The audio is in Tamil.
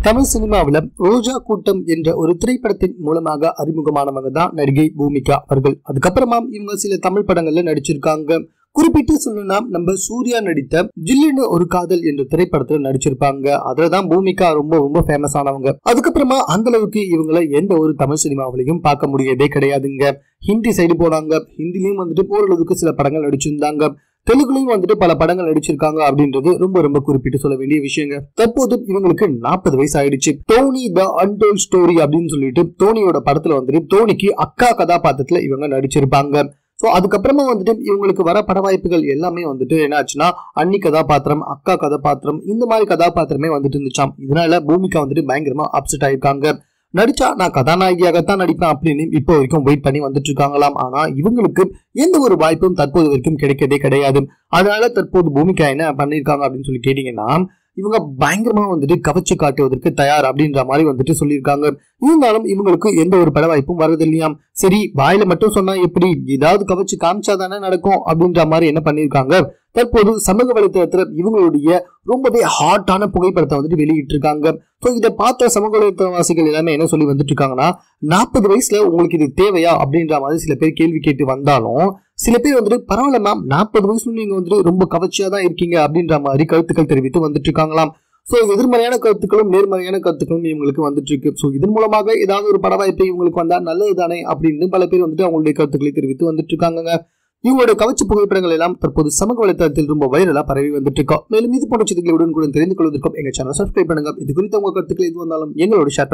தமிழ் சினிமாவில் ரோஜா கூட்டம் என்ற ஒரு திரைப்படத்தின் மூலமாக அறிமுகமானவங்க தான் நடிகை பூமிகா அவர்கள். அதுக்கப்புறமா இவங்க சில தமிழ் படங்கள்ல நடிச்சிருக்காங்க. குறிப்பிட்டு சொல்லணும்னா நம்ம சூர்யா நடித்த ஜில்லுன்னு ஒரு காதல் என்ற திரைப்படத்துல நடிச்சிருப்பாங்க. அதுலதான் பூமிகா ரொம்ப ரொம்ப ஃபேமஸ் ஆனவங்க. அதுக்கப்புறமா அந்த அளவுக்கு இவங்களை எந்த ஒரு தமிழ் சினிமாவிலையும் பார்க்க முடியதே கிடையாதுங்க. ஹிந்தி சைடு போனாங்க. ஹிந்திலையும் வந்துட்டு ஓரளவுக்கு சில படங்கள் நடிச்சிருந்தாங்க. தெலுங்குலையும் வந்துட்டு பல படங்கள் நடிச்சிருக்காங்க அப்படின்றது ரொம்ப ரொம்ப குறிப்பிட்டு சொல்ல வேண்டிய விஷயங்க. தற்போது இவங்களுக்கு 40 வயசு ஆயிடுச்சு. டோனி த அன்டோல்ட் ஸ்டோரி அப்படின்னு சொல்லிட்டு டோனியோட படத்துல வந்துட்டு டோனிக்கு அக்கா கதாபாத்திரத்துல இவங்க நடிச்சிருப்பாங்க. சோ அதுக்கப்புறமா வந்துட்டு இவங்களுக்கு வர பட வாய்ப்புகள் எல்லாமே வந்துட்டு என்ன ஆச்சுன்னா அன்னி கதாபாத்திரம், அக்கா கதாபாத்திரம், இந்த மாதிரி கதாபாத்திரமே வந்துட்டு இருந்துச்சாம். இதனால பூமிகா வந்துட்டு பயங்கரமா அப்செட் ஆயிருக்காங்க. நடிச்சா நான் கதாநாயகியாகத்தான் நடிப்பேன் அப்படின்னு இப்போ வரைக்கும் வெயிட் பண்ணி வந்துட்டு இருக்காங்களாம். ஆனா இவங்களுக்கு எந்த ஒரு வாய்ப்பும் தற்போது வரைக்கும் கிடைக்கதே கிடையாது. அதனால தற்போது பூமிகா என்ன பண்ணிருக்காங்க அப்படின்னு சொல்லி கேட்டீங்கன்னா, இவங்க பயங்கரமா வந்துட்டு கவச்சு காட்டுவதற்கு தயார் அப்படின்ற மாதிரி வந்துட்டு சொல்லியிருக்காங்க. இருந்தாலும் இவங்களுக்கு எந்த ஒரு பட வாய்ப்பும் வரது இல்லையாம். சரி, வாயில மட்டும் சொன்னா எப்படி, ஏதாவது கவச்சு காமிச்சாதானே நடக்கும் அப்படின்ற மாதிரி என்ன பண்ணிருக்காங்க, தற்போது சமூக வலைத்தளத்துல இவங்களுடைய ரொம்பவே ஹாட்டான புகைப்படத்தை வந்துட்டு வெளியிட்டு இருக்காங்க. இதை பார்த்த சமூக வலைத்தளவாசிகள் எல்லாமே என்ன சொல்லி வந்துட்டு இருக்காங்கன்னா, 40 வயசுல உங்களுக்கு இது தேவையா அப்படின்ற மாதிரி சில பேர் கேள்வி கேட்டு வந்தாலும், சில பேர் வந்துட்டு பரவாயில்ல மேம், 40 வயசுல நீங்க வந்துட்டு ரொம்ப கவர்ச்சியா தான் இருக்கீங்க அப்படின்ற மாதிரி கருத்துக்கள் தெரிவித்து வந்துட்டு இருக்காங்களாம். எதிர்மறையான கருத்துக்களும் நேர்மறையான கருத்துக்களும் இவங்களுக்கு வந்துட்டு இருக்கு. இதன் மூலமாக ஏதாவது ஒரு பட வாய்ப்பு இவங்களுக்கு வந்தா நல்லது தானே அப்படின்னு பல பேர் வந்துட்டு அவங்களுடைய கருத்துக்களை தெரிவித்து வந்துட்டு இருக்காங்க. இவங்களோட கவர்ச்சி புகைப்படங்கள் எல்லாம் தற்போது சமூக வலைத்தளத்தில் ரொம்ப வைரலா பரவி வந்துட்டு இருக்கோம். மேலும் இது போன்ற செய்திகளை உடனுக்குடன் தெரிந்து கொள்வதற்கும் எங்க சேனல் சப்ஸ்கிரைப் பண்ணுங்க. இது குறித்த உங்க கருத்துக்கள் எது வந்தாலும் எங்களோட ஷேர்